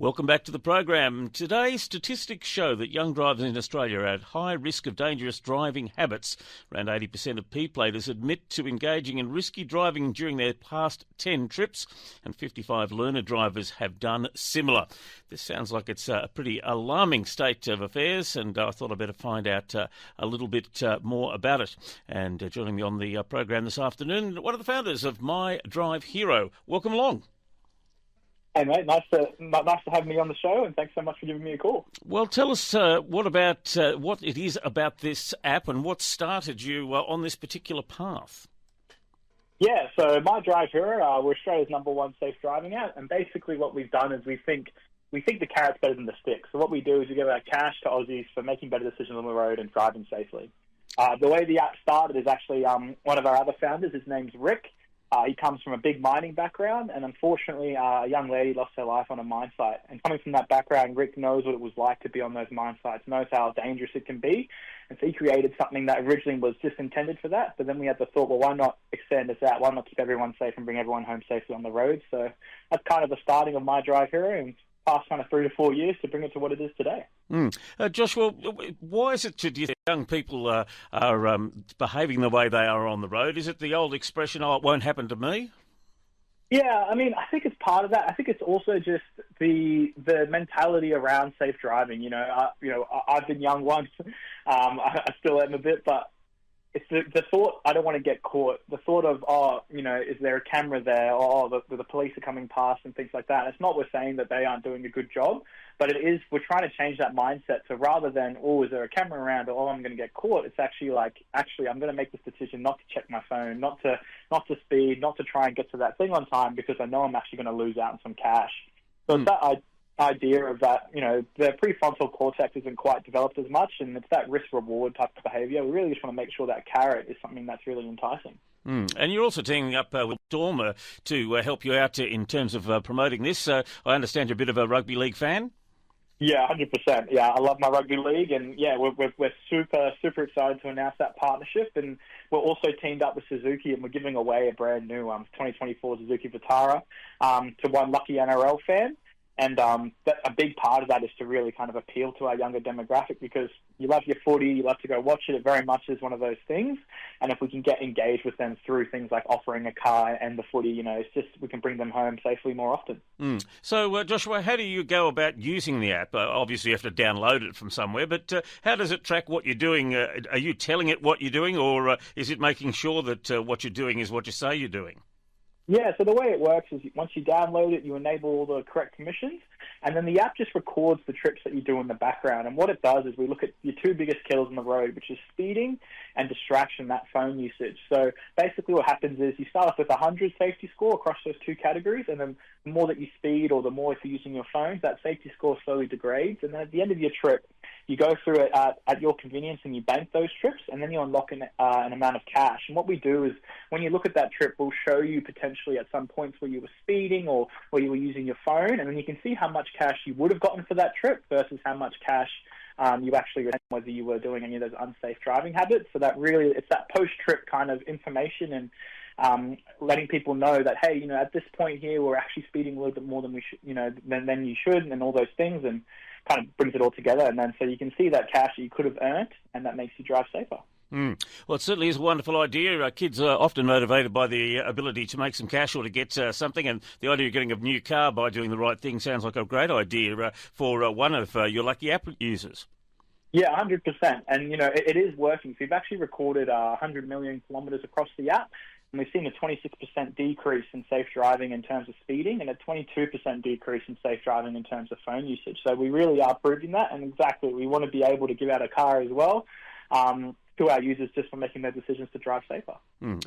Welcome back to the program. Today, statistics show that young drivers in Australia are at high risk of dangerous driving habits. Around 80% of P-platers admit to engaging in risky driving during their past 10 trips, and 55 learner drivers have done similar. This sounds like it's a pretty alarming state of affairs, and I thought I'd better find out a little bit more about it. And joining me on the program this afternoon, one of the founders of MyDriveHero. Welcome along. Hey mate, nice to have me on the show, and thanks so much for giving me a call. Well, tell us what it is about this app and what started you on this particular path. Yeah, so MyDriveHero, we're Australia's #1 safe driving app, and basically what we've done is we think the carrot's better than the stick. So what we do is we give out cash to Aussies for making better decisions on the road and driving safely. The way the app started is actually one of our other founders. His name's Rick. He comes from a big mining background, and unfortunately, a young lady lost her life on a mine site. And coming from that background, Rick knows what it was like to be on those mine sites, knows how dangerous it can be. And so he created something that originally was just intended for that. But then we had the thought, well, why not extend this out? Why not keep everyone safe and bring everyone home safely on the road? So that's kind of the starting of MyDriveHero, and past kind of 3 to 4 years to bring it to what it is today. Joshua, why is it, do you think, young people are behaving the way they are on the road? Is it the old expression, oh, it won't happen to me? Yeah, I mean, I think it's part of that. I think it's also just the mentality around safe driving. I've been young once. I still am a bit, but it's the thought, I don't want to get caught. The thought of, is there a camera there? Or the police are coming past and things like that. And it's not we're saying that they aren't doing a good job, but we're trying to change that mindset. So rather than, is there a camera around, or I'm going to get caught, it's actually like, I'm going to make this decision not to check my phone, not to speed, not to try and get to that thing on time, because I know I'm actually going to lose out on some cash. So it's that idea of that, the prefrontal cortex isn't quite developed as much, and it's that risk-reward type of behaviour. We really just want to make sure that carrot is something that's really enticing. And you're also teaming up with Stormer to help you out in terms of promoting this. I understand you're a bit of a rugby league fan? Yeah, 100%. Yeah, I love my rugby league, and yeah, we're super excited to announce that partnership. And we're also teamed up with Suzuki, and we're giving away a brand new 2024 Suzuki Vitara to one lucky NRL fan. And a big part of that is to really kind of appeal to our younger demographic, because you love your footy, you love to go watch it. It very much is one of those things. And if we can get engaged with them through things like offering a car and the footy, it's just we can bring them home safely more often. So, Joshua, how do you go about using the app? Obviously, you have to download it from somewhere, but how does it track what you're doing? Are you telling it what you're doing, or is it making sure that what you're doing is what you say you're doing? Yeah, so the way it works is once you download it, you enable all the correct permissions, and then the app just records the trips that you do in the background. And what it does is we look at your two biggest killers on the road, which is speeding and distraction, that phone usage. So basically what happens is you start off with 100 safety score across those two categories, and then the more that you speed or the more if you're using your phone, that safety score slowly degrades. And then at the end of your trip, you go through it at your convenience and you bank those trips, and then you unlock an amount of cash. And what we do is when you look at that trip, we'll show you potentially at some points where you were speeding or where you were using your phone, and then you can see how much cash you would have gotten for that trip versus how much cash you actually returned, whether you were doing any of those unsafe driving habits. So that really, it's that post-trip kind of information and letting people know that, hey, at this point here, we're actually speeding a little bit more than we should, than you should, and all those things, and kind of brings it all together. And then so you can see that cash that you could have earned, and that makes you drive safer. Well, it certainly is a wonderful idea. Kids are often motivated by the ability to make some cash or to get something, and the idea of getting a new car by doing the right thing sounds like a great idea for one of your lucky app users. Yeah, 100%. And, it is working. So we've actually recorded 100 million kilometres across the app, and we've seen a 26% decrease in safe driving in terms of speeding and a 22% decrease in safe driving in terms of phone usage. So we really are proving that, and exactly, we want to be able to give out a car as well to our users just for making their decisions to drive safer.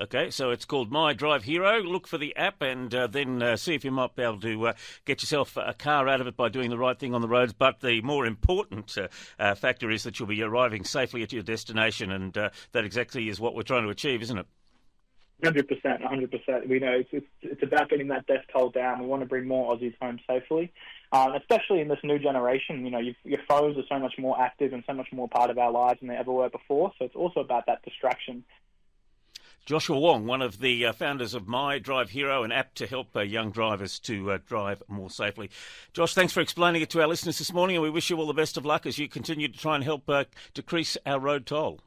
Okay, so it's called MyDriveHero. Look for the app and then see if you might be able to get yourself a car out of it by doing the right thing on the roads. But the more important factor is that you'll be arriving safely at your destination, and that exactly is what we're trying to achieve, isn't it? 100%. We know it's about getting that death toll down. We want to bring more Aussies home safely, especially in this new generation. Your phones are so much more active and so much more part of our lives than they ever were before. So it's also about that distraction. Joshua Wong, one of the founders of MyDriveHero, an app to help young drivers to drive more safely. Josh, thanks for explaining it to our listeners this morning, and we wish you all the best of luck as you continue to try and help decrease our road toll.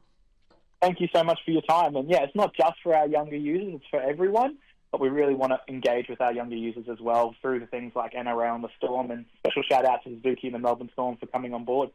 Thank you so much for your time. And yeah, it's not just for our younger users, it's for everyone. But we really want to engage with our younger users as well through the things like NRL and the Storm. And special shout out to Suzuki and the Melbourne Storm for coming on board.